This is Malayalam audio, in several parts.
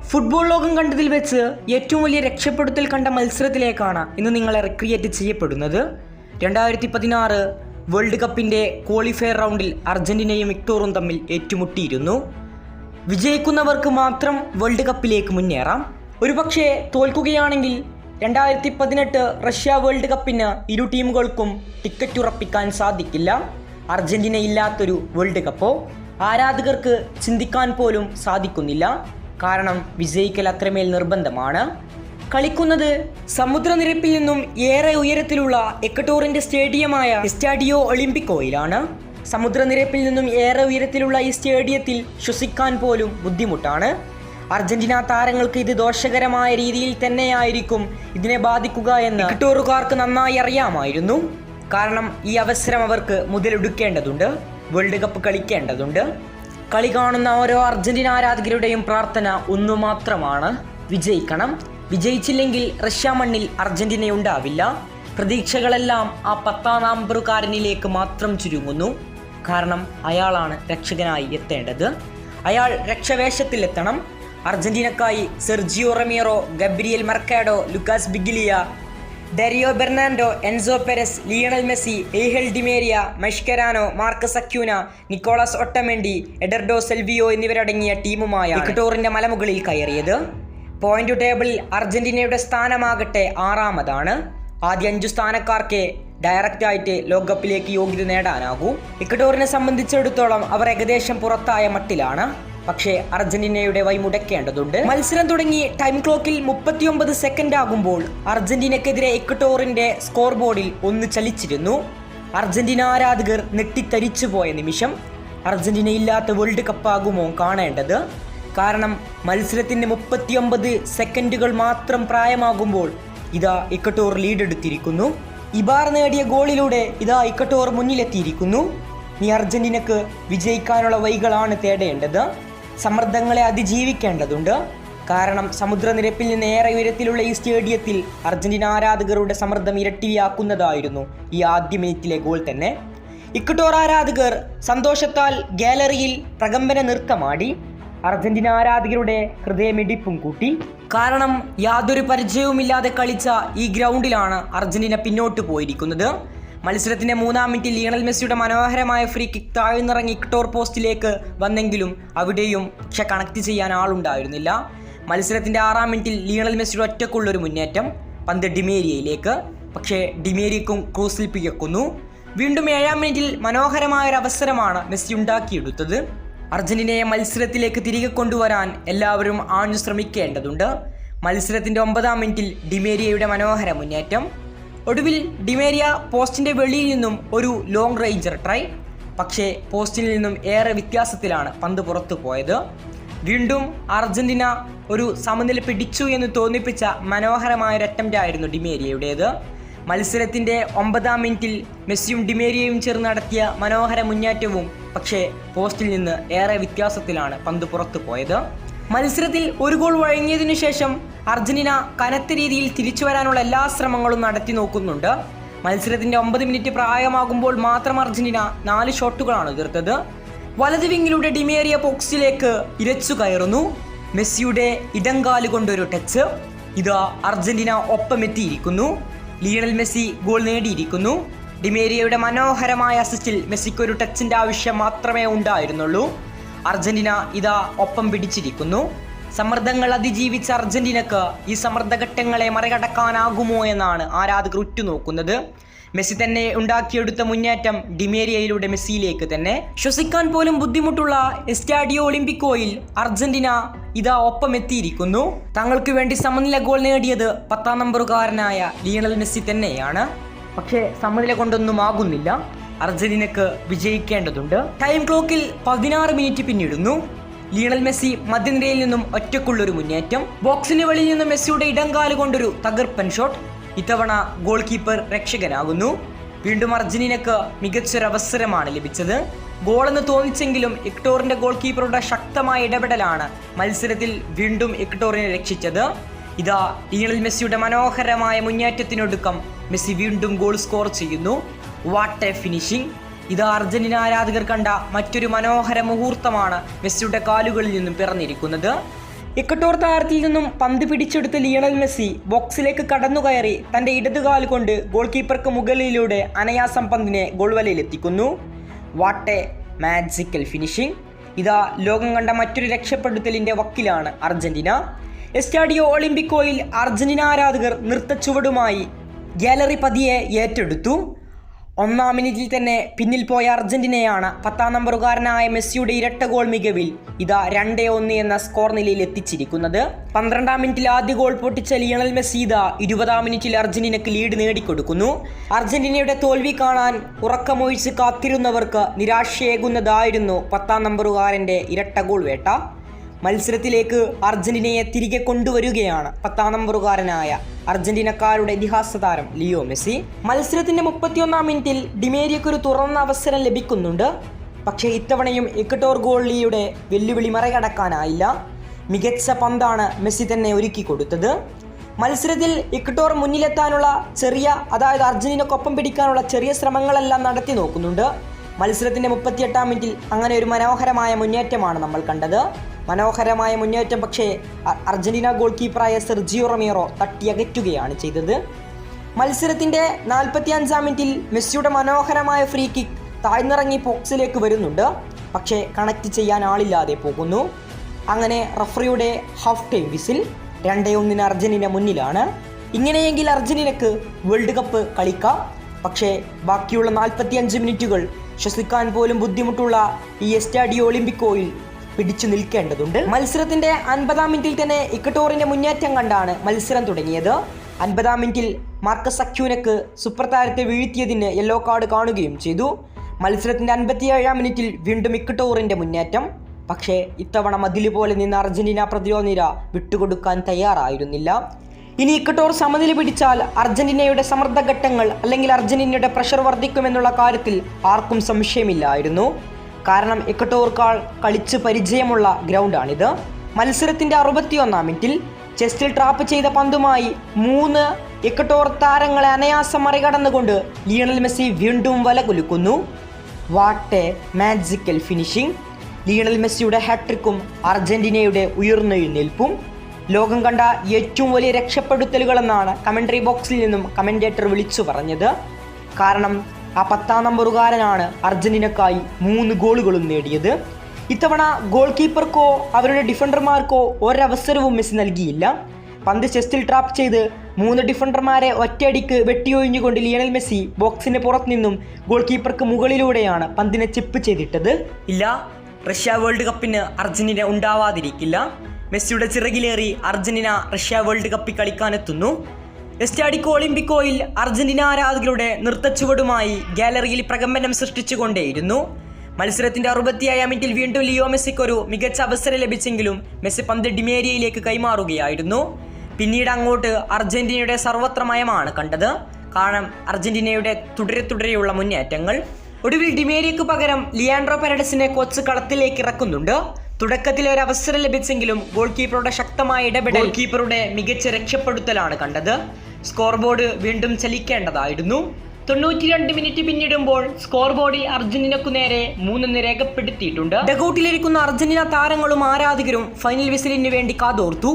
ഫുട്ബോൾ ലോകം കണ്ടതിൽ വെച്ച് ഏറ്റവും വലിയ രക്ഷപ്പെടുത്തൽ കണ്ട മത്സരത്തിലേക്കാണ് ഇന്ന് നിങ്ങളെ റിക്രിയേറ്റ് ചെയ്യപ്പെടുന്നത്. 2016 വേൾഡ് കപ്പിൻ്റെ ക്വാളിഫയർ റൗണ്ടിൽ അർജന്റീനയും ഇക്വഡോറും തമ്മിൽ ഏറ്റുമുട്ടിയിരുന്നു. വിജയിക്കുന്നവർക്ക് മാത്രം വേൾഡ് കപ്പിലേക്ക് മുന്നേറാം. ഒരുപക്ഷെ തോൽക്കുകയാണെങ്കിൽ 2018 റഷ്യ വേൾഡ് കപ്പിന് ഇരു ടീമുകൾക്കും ടിക്കറ്റ് ഉറപ്പിക്കാൻ സാധിക്കില്ല. അർജന്റീന ഇല്ലാത്തൊരു വേൾഡ് കപ്പോ ആരാധകർക്ക് ചിന്തിക്കാൻ പോലും സാധിക്കുന്നില്ല. കാരണം വിജയിക്കൽ അത്രമേൽ നിർബന്ധമാണ്. കളിക്കുന്നത് സമുദ്രനിരപ്പിൽ നിന്നും ഏറെ ഉയരത്തിലുള്ള ഇക്വഡോറിന്റെ സ്റ്റേഡിയമായ എസ്റ്റാഡിയോ ഒളിമ്പിക്കോയിലാണ്. സമുദ്രനിരപ്പിൽ നിന്നും ഏറെ ഉയരത്തിലുള്ള ഈ സ്റ്റേഡിയത്തിൽ ശ്വസിക്കാൻ പോലും ബുദ്ധിമുട്ടാണ്. അർജന്റീന താരങ്ങൾക്ക് ഇത് ദോഷകരമായ രീതിയിൽ തന്നെയായിരിക്കും ഇതിനെ ബാധിക്കുക എന്ന് ഇക്വഡോറുകാർക്ക് നന്നായി അറിയാമായിരുന്നു. കാരണം ഈ അവസരം അവർക്ക് മുതലെടുക്കേണ്ടതുണ്ട്. World cup കളിക്കേണ്ടതുണ്ട്. കളി കാണുന്ന ഓരോ അർജന്റീന ആരാധകരുടെയും പ്രാർത്ഥന ഒന്നു മാത്രമാണ്: വിജയിക്കണം. വിജയിച്ചില്ലെങ്കിൽ റഷ്യ മണ്ണിൽ അർജന്റീന ഉണ്ടാവില്ല. പ്രതീക്ഷകളെല്ലാം ആ 10ാം നമ്പറുകാരനിലേക്ക് മാത്രം ചുരുങ്ങുന്നു. കാരണം അയാളാണ് രക്ഷകനായി എത്തേണ്ടത്. അയാൾ രക്ഷവേഷത്തിലെത്തണം. അർജന്റീനക്കായി Sergio Romero, Gabriel Mercado, Lucas Biglia, Dario ബെർണാൻഡോ, എൻസോ പെരസ്, ലിയണൽ മെസ്സി, ഏഹൽ Di Maria, Mascherano, Marcos Acuna, Nicolas Otamendi, Eduardo Salvio എന്നിവരടങ്ങിയ ടീമുമായ ഇക്വഡോറിന്റെ മലമുകളിൽ കയറിയത്. പോയിന്റ് ടേബിളിൽ അർജന്റീനയുടെ സ്ഥാനമാകട്ടെ 6ാമതാണ്. ആദ്യ 5 സ്ഥാനക്കാർക്ക് ഡയറക്റ്റായിട്ട് ലോകകപ്പിലേക്ക് യോഗ്യത നേടാനാകൂ. ഇക്വഡോറിനെ സംബന്ധിച്ചിടത്തോളം അവർ ഏകദേശം പുറത്തായ മട്ടിലാണ്. പക്ഷേ അർജന്റീനയുടെ വഴിമുടക്കേണ്ടതുണ്ട്. മത്സരം തുടങ്ങി ടൈം ക്ലോക്കിൽ 39 സെക്കൻഡ് ആകുമ്പോൾ അർജന്റീനക്കെതിരെ ഇക്വഡോറിന്റെ സ്കോർ ബോർഡിൽ ഒന്ന് ചലിച്ചിരുന്നു. അർജന്റീന ആരാധകർ നെട്ടിത്തരിച്ചു പോയ നിമിഷം. അർജന്റീന ഇല്ലാത്ത വേൾഡ് കപ്പാകുമോ കാണേണ്ടത്? കാരണം മത്സരത്തിന് 39 സെക്കൻഡുകൾ മാത്രം പ്രായമാകുമ്പോൾ ഇതാ ഇക്വഡോർ ലീഡെടുത്തിരിക്കുന്നു. ഇബാർ നേടിയ ഗോളിലൂടെ ഇതാ ഇക്വഡോർ മുന്നിലെത്തിയിരിക്കുന്നു. ഇനി അർജന്റീനക്ക് വിജയിക്കാനുള്ള വഴികളാണ് തേടേണ്ടത്. സമ്മർദ്ദങ്ങളെ അതിജീവിക്കേണ്ടതുണ്ട്. കാരണം സമുദ്രനിരപ്പിൽ നിന്ന് ഏറെ ഉയരത്തിലുള്ള ഈ സ്റ്റേഡിയത്തിൽ അർജന്റീന ആരാധകരുടെ സമ്മർദ്ദം ഇരട്ടിയാക്കുന്നതായിരുന്നു ഈ ആദ്യ മിനിറ്റിലെ ഗോൾ തന്നെ. ഇക്വഡോർ ആരാധകർ സന്തോഷത്താൽ ഗാലറിയിൽ പ്രകമ്പന നൃത്തമാടി. അർജന്റീന ആരാധകരുടെ ഹൃദയമിടിപ്പും കൂട്ടി. കാരണം യാതൊരു പരിചയവുമില്ലാതെ കളിച്ച ഈ ഗ്രൗണ്ടിലാണ് അർജന്റീന പിന്നോട്ട് പോയിരിക്കുന്നത്. മത്സരത്തിന്റെ 3ാം മിനിറ്റിൽ ലിയണൽ മെസ്സിയുടെ മനോഹരമായ ഫ്രീ കിക്ക് താഴ്ന്നിറങ്ങി ഇക്വഡോർ പോസ്റ്റിലേക്ക് വന്നെങ്കിലും അവിടെയും പക്ഷെ കണക്ട് ചെയ്യാൻ ആളുണ്ടായിരുന്നില്ല. മത്സരത്തിന്റെ 6ാം മിനിറ്റിൽ ലിയണൽ മെസ്സിയുടെ ഒറ്റക്കുള്ളൊരു മുന്നേറ്റം, പന്ത് ഡിമേരിയയിലേക്ക്. പക്ഷേ ഡിമേരിയക്കും ക്രൂസിൽ പിഴക്കുന്നു. വീണ്ടും 7ാം മിനിറ്റിൽ മനോഹരമായൊരു അവസരമാണ് മെസ്സി ഉണ്ടാക്കിയെടുത്തത്. അർജന്റീനയെ മത്സരത്തിലേക്ക് തിരികെ കൊണ്ടുവരാൻ എല്ലാവരും ആഞ്ഞു ശ്രമിക്കേണ്ടതുണ്ട്. മത്സരത്തിന്റെ 9ാം മിനിറ്റിൽ ഡിമേരിയയുടെ മനോഹര മുന്നേറ്റം. ഒടുവിൽ ഡിമേരിയ പോസ്റ്റിന്റെ വെളിയിൽ നിന്നും ഒരു ലോങ് റേഞ്ചർ ട്രൈ. പക്ഷേ പോസ്റ്റിൽ നിന്നും ഏറെ വ്യത്യാസത്തിലാണ് പന്ത് പുറത്തു പോയത്. വീണ്ടും അർജന്റീന ഒരു സമനില പിടിച്ചു എന്ന് തോന്നിപ്പിച്ച മനോഹരമായ ഒരു അറ്റംപ്റ്റ് ആയിരുന്നു ഡിമേരിയയുടേത്. മത്സരത്തിന്റെ 9ാം മിനിറ്റിൽ മെസ്സിയും ഡിമേരിയയും ചേർന്ന് നടത്തിയ മനോഹര മുന്നേറ്റവും പക്ഷേ പോസ്റ്റിൽ നിന്ന് ഏറെ വ്യത്യാസത്തിലാണ് പന്ത് പുറത്തു പോയത്. മത്സരത്തിൽ ഒരു ഗോൾ വഴങ്ങിയതിനു ശേഷം അർജന്റീന കനത്ത രീതിയിൽ തിരിച്ചു വരാനുള്ള എല്ലാ ശ്രമങ്ങളും നടത്തി നോക്കുന്നുണ്ട്. മത്സരത്തിന്റെ 9 മിനിറ്റ് പ്രായമാകുമ്പോൾ മാത്രം അർജന്റീന 4 ഷോട്ടുകളാണ് തീർത്തത്. വലത് വിങ്ങിലൂടെ ഡിമേരിയ ബോക്സിലേക്ക് ഇരച്ചു കയറുന്നു. മെസ്സിയുടെ ഇടങ്കാല് കൊണ്ടൊരു ടച്ച്. ഇതാ അർജന്റീന ഒപ്പമെത്തിയിരിക്കുന്നു. ലിയണൽ മെസ്സി ഗോൾ നേടിയിരിക്കുന്നു. ഡിമേരിയയുടെ മനോഹരമായ അസിസ്റ്റിൽ മെസ്സിക്കൊരു ടച്ചിന്റെ ആവശ്യം മാത്രമേ ഉണ്ടായിരുന്നുള്ളൂ. അർജന്റീന ഇതാ ഒപ്പം പിടിച്ചിരിക്കുന്നു. സമ്മർദ്ദങ്ങൾ അതിജീവിച്ച അർജന്റീനക്ക് ഈ സമ്മർദ്ദഘട്ടങ്ങളെ മറികടക്കാനാകുമോ എന്നാണ് ആരാധകർ ഉറ്റുനോക്കുന്നത്. മെസ്സി തന്നെ ഉണ്ടാക്കിയെടുത്ത മുന്നേറ്റം ഡിമേരിയയിലൂടെ മെസ്സിയിലേക്ക് തന്നെ. ശ്വസിക്കാൻ പോലും ബുദ്ധിമുട്ടുള്ള എസ്റ്റാഡിയോ ഒളിമ്പിക്കോയിൽ അർജന്റീന ഇതാ ഒപ്പം എത്തിയിരിക്കുന്നു. തങ്ങൾക്ക് വേണ്ടി സമനില ഗോൾ നേടിയത് 10ാം നമ്പറുകാരനായ ലിയണൽ മെസ്സി തന്നെയാണ്. പക്ഷേ സമനില കൊണ്ടൊന്നും ആകുന്നില്ല. അർജന്റീനക്ക് വിജയിക്കേണ്ടതുണ്ട്. ടൈം ക്ലോക്കിൽ 16 മിനിറ്റ് പിന്നിടുന്നു. ലിയണൽ മെസ്സി മധ്യനിരയിൽ നിന്നും ഒറ്റക്കുള്ളൊരു മുന്നേറ്റം. ബോക്സിന് വെളിയിൽ നിന്നും മെസ്സിയുടെ ഇടങ്കാല് കൊണ്ടൊരു തകർപ്പൻ ഷോട്ട്. ഇത്തവണ ഗോൾ കീപ്പർ രക്ഷകനാകുന്നു. വീണ്ടും അർജന്റീനക്ക് മികച്ചൊരവസരമാണ് ലഭിച്ചത്. ഗോളെന്ന് തോന്നിച്ചെങ്കിലും ഇക്വഡോറിന്റെ ഗോൾ കീപ്പറുടെ ശക്തമായ ഇടപെടലാണ് മത്സരത്തിൽ വീണ്ടും ഇക്വഡോറിനെ രക്ഷിച്ചത്. ഇതാ ലിയണൽ മെസ്സിയുടെ മനോഹരമായ മുന്നേറ്റത്തിനൊടുക്കം മെസ്സി വീണ്ടും ഗോൾ സ്കോർ ചെയ്യുന്നു. What A finishing! ഇത് അർജന്റീന ആരാധകർ കണ്ട മറ്റൊരു മനോഹര മുഹൂർത്തമാണ് മെസ്സിയുടെ കാലുകളിൽ നിന്നും പിറന്നിരിക്കുന്നത്. ഇക്വട്ടോർ താരത്തിൽ നിന്നും പന്ത് പിടിച്ചെടുത്ത് ലിയണൽ മെസ്സി ബോക്സിലേക്ക് കടന്നുകയറി തൻ്റെ ഇടതുകാൽ കൊണ്ട് ഗോൾ കീപ്പർക്ക് മുകളിലൂടെ അനായാസം പന്തിനെ ഗോൾ വലയിലെത്തിക്കുന്നു. What a magical finishing. ഇതാ ലോകം കണ്ട മറ്റൊരു രക്ഷപ്പെടുത്തലിൻ്റെ വക്കിലാണ് അർജന്റീന. എസ്റ്റാഡിയോ ഒളിമ്പിക്കോയിൽ അർജന്റീന ആരാധകർ നൃത്തച്ചുവടുമായി ഗാലറി പതിയെ ഏറ്റെടുത്തു. 1-ാം മിനിറ്റിൽ തന്നെ പിന്നിൽ പോയ അർജന്റീനയാണ് 10-ാം നമ്പറുകാരനായ മെസ്സിയുടെ ഇരട്ട ഗോൾ മികവിൽ ഇതാ 2-1 എന്ന സ്കോർ നിലയിൽ എത്തിച്ചിരിക്കുന്നത്. 12-ാം മിനിറ്റിൽ ആദ്യ ഗോൾ പൊട്ടിച്ച ലിയണൽ മെസ്സി ഇതാ 20-ാം മിനിറ്റിൽ അർജന്റീനക്ക് ലീഡ് നേടിക്കൊടുക്കുന്നു. അർജന്റീനയുടെ തോൽവി കാണാൻ ഉറക്കമൊഴിച്ച് കാത്തിരുന്നവർക്ക് നിരാശയേകുന്നതായിരുന്നു 10-ാം നമ്പറുകാരൻ്റെ ഇരട്ട ഗോൾ വേട്ട. മത്സരത്തിലേക്ക് അർജന്റീനയെ തിരികെ കൊണ്ടുവരികയാണ് 10-ാം നമ്പറുകാരനായ അർജന്റീനക്കാരുടെ ഇതിഹാസ താരം ലിയോ മെസ്സി. മത്സരത്തിന്റെ 31-ാം മിനിറ്റിൽ ഡിമേരിയക്ക് ഒരു തുറന്ന അവസരം ലഭിക്കുന്നുണ്ട്. പക്ഷേ ഇത്തവണയും ഇക്വട്ടോർ ഗോളിയുടെ വെല്ലുവിളി മറികടക്കാനായില്ല. മികച്ച പന്താണ് മെസ്സി തന്നെ ഒരുക്കി കൊടുത്തത്. മത്സരത്തിൽ ഇക്വട്ടോർ മുന്നിലെത്താനുള്ള അതായത് അർജന്റീനക്കൊപ്പം പിടിക്കാനുള്ള ചെറിയ ശ്രമങ്ങളെല്ലാം നടത്തി നോക്കുന്നുണ്ട്. മത്സരത്തിന്റെ 38-ാം മിനിറ്റിൽ അങ്ങനെ ഒരു മനോഹരമായ മുന്നേറ്റമാണ് നമ്മൾ കണ്ടത്. മനോഹരമായ മുന്നേറ്റം പക്ഷേ അർജന്റീന ഗോൾ കീപ്പറായ സെർജിയോ റൊമേറോ തട്ടിയകറ്റുകയാണ് ചെയ്തത്. മത്സരത്തിൻ്റെ 45-ാം മിനിറ്റിൽ മെസ്സിയുടെ മനോഹരമായ ഫ്രീ കിക്ക് താഴ്ന്നിറങ്ങി ബോക്സിലേക്ക് വരുന്നുണ്ട്. പക്ഷേ കണക്ട് ചെയ്യാൻ ആളില്ലാതെ പോകുന്നു. അങ്ങനെ റഫറിയുടെ ഹാഫ് ടൈം വിസിൽ. 2-1 അർജന്റീന മുന്നിലാണ്. ഇങ്ങനെയെങ്കിൽ അർജന്റീനക്ക് വേൾഡ് കപ്പ് കളിക്കാം. പക്ഷേ ബാക്കിയുള്ള 45 മിനിറ്റുകൾ ശ്വസിക്കാൻ പോലും ബുദ്ധിമുട്ടുള്ള ഈ എസ്റ്റാഡിയോ ഒളിമ്പിക്കോയിൽ പിടിച്ചു നിൽക്കേണ്ടതുണ്ട്. മത്സരത്തിന്റെ 50-ാം മിനിറ്റിൽ തന്നെ ഇക്വട്ടോറിന്റെ മുന്നേറ്റം കണ്ടാണ് മത്സരം തുടങ്ങിയത്. 50-ാം മിനിറ്റിൽ മാർക്കസ് അക്യൂനക്ക് സൂപ്പർ താരത്തെ വീഴ്ത്തിയതിന് യെല്ലോ കാർഡ് കാണുകയും ചെയ്തു. മത്സരത്തിന്റെ 57-ാം മിനിറ്റിൽ വീണ്ടും ഇക്വട്ടോറിന്റെ മുന്നേറ്റം. പക്ഷേ ഇത്തവണ മതിൽ പോലെ നിന്ന് അർജന്റീന പ്രതിരോധ നിര വിട്ടുകൊടുക്കാൻ തയ്യാറായിരുന്നില്ല. ഇനി ഇക്വട്ടോർ സമനില പിടിച്ചാൽ അർജന്റീനയുടെ സമ്മർദ്ദഘട്ടങ്ങൾ അല്ലെങ്കിൽ അർജന്റീനയുടെ പ്രഷർ വർദ്ധിക്കുമെന്നുള്ള കാര്യത്തിൽ ആർക്കും സംശയമില്ലായിരുന്നു. കാരണം ഇക്വട്ടോർക്കാൾ കളിച്ച് പരിചയമുള്ള ഗ്രൗണ്ടാണിത്. മത്സരത്തിന്റെ 61-ാം മിനിറ്റിൽ ചെസ്റ്റിൽ ട്രാപ്പ് ചെയ്ത പന്തുമായി 3 ഇക്വട്ടോർ താരങ്ങളെ അനായാസം മറികടന്നുകൊണ്ട് ലിയണൽ മെസ്സി വീണ്ടും വല കുലുക്കുന്നു. What a magical finishing. Lionel മെസ്സിയുടെ ഹാട്രിക്കും അർജന്റീനയുടെ ഉയർന്നെഴുന്നേൽപ്പും ലോകം കണ്ട ഏറ്റവും വലിയ രക്ഷപ്പെടുത്തലുകളെന്നാണ് കമന്ററി ബോക്സിൽ നിന്നും കമന്റേറ്റർ വിളിച്ചു പറഞ്ഞത്. കാരണം ആ 10-ാം നമ്പറുകാരനാണ് അർജന്റീനക്കായി 3 ഗോളുകളും നേടിയത്. ഇത്തവണ ഗോൾ കീപ്പർക്കോ അവരുടെ ഡിഫൻഡർമാർക്കോ ഒരവസരവും മെസ്സി നൽകിയില്ല. പന്ത് ചെസ്റ്റിൽ ട്രാപ്പ് ചെയ്ത് 3 ഡിഫൻഡർമാരെ ഒറ്റയടിക്ക് വെട്ടിയൊഴിഞ്ഞുകൊണ്ട് ലിയണൽ മെസ്സി ബോക്സിന് പുറത്തു നിന്നും ഗോൾ കീപ്പർക്ക് മുകളിലൂടെയാണ് പന്തിനെ ചിപ്പ് ചെയ്തിട്ടത്. ഇല്ല, റഷ്യ വേൾഡ് കപ്പിന് അർജന്റീന ഉണ്ടാവാതിരിക്കില്ല. മെസ്സിയുടെ ചിറകിലേറി അർജന്റീന റഷ്യ വേൾഡ് കപ്പിൽ കളിക്കാനെത്തുന്നു. എസ്റ്റാഡിയോ ഒളിമ്പിക്കോയിൽ അർജന്റീന ആരാധകരുടെ നൃത്തച്ചുവടുമായി ഗാലറിയിൽ പ്രകമ്പനം സൃഷ്ടിച്ചുകൊണ്ടേയിരുന്നു. മത്സരത്തിന്റെ 67-ാം മിനിറ്റിൽ വീണ്ടും ലിയോ മെസ്സിക്കൊരു മികച്ച അവസരം ലഭിച്ചെങ്കിലും മെസ്സി പന്ത് ഡിമേരിയയിലേക്ക് കൈമാറുകയായിരുന്നു. പിന്നീട് അങ്ങോട്ട് അർജന്റീനയുടെ സർവത്രമയമാണ് കണ്ടത്. കാരണം അർജന്റീനയുടെ തുടരെയുള്ള മുന്നേറ്റങ്ങൾ. ഒടുവിൽ ഡിമേരിയക്ക് പകരം ലിയാൻഡ്രോ പെരഡസിനെ കോച്ച് കളത്തിലേക്ക് ഇറക്കുന്നുണ്ട്. തുടക്കത്തിൽ ഒരു അവസരം ലഭിച്ചെങ്കിലും ഗോൾ കീപ്പറുടെ ശക്തമായ ഇടപെടൽ ഗോൾ കീപ്പറുടെ മികച്ച രക്ഷപ്പെടുത്തലാണ് കണ്ടത്. സ്കോർ ബോർഡ് വീണ്ടും ചലിക്കേണ്ടതായിരുന്നു. 92 മിനിറ്റ് പിന്നിടുമ്പോൾ സ്കോർ ബോർഡിൽ അർജന്റീനക്കു നേരെ 3 രേഖപ്പെടുത്തിയിട്ടുണ്ട്. ഡഗൌട്ടിലിരിക്കുന്ന അർജന്റീന താരങ്ങളും ആരാധകരും ഫൈനൽ വിസിലിന് വേണ്ടി കാതോർത്തു.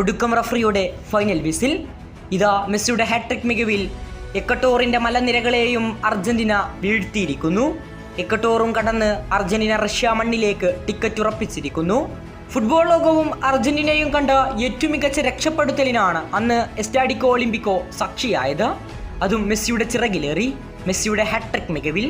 ഒടുക്കം റഫറിയുടെ ഫൈനൽ വിസിൽ. ഇതാ മെസ്സിയുടെ ഹാട്രിക് മികവിൽ ഇക്വട്ടോറിന്റെ മലനിരകളെയും അർജന്റീന വീഴ്ത്തിയിരിക്കുന്നു. ഇക്വട്ടോറും കടന്ന് അർജന്റീന റഷ്യ മണ്ണിലേക്ക് ടിക്കറ്റ് ഉറപ്പിച്ചിരിക്കുന്നു. ഫുട്ബോൾ ലോകവും അർജന്റീനയും കണ്ട ഏറ്റവും മികച്ച രക്ഷപ്പെടുത്തലിനാണ് അന്ന് എസ്റ്റാഡിയോ ഒളിമ്പിക്കോ സാക്ഷിയായത്. അതും മെസ്സിയുടെ ചിറകിലേറി, മെസ്സിയുടെ ഹാട്രിക് മികവിൽ.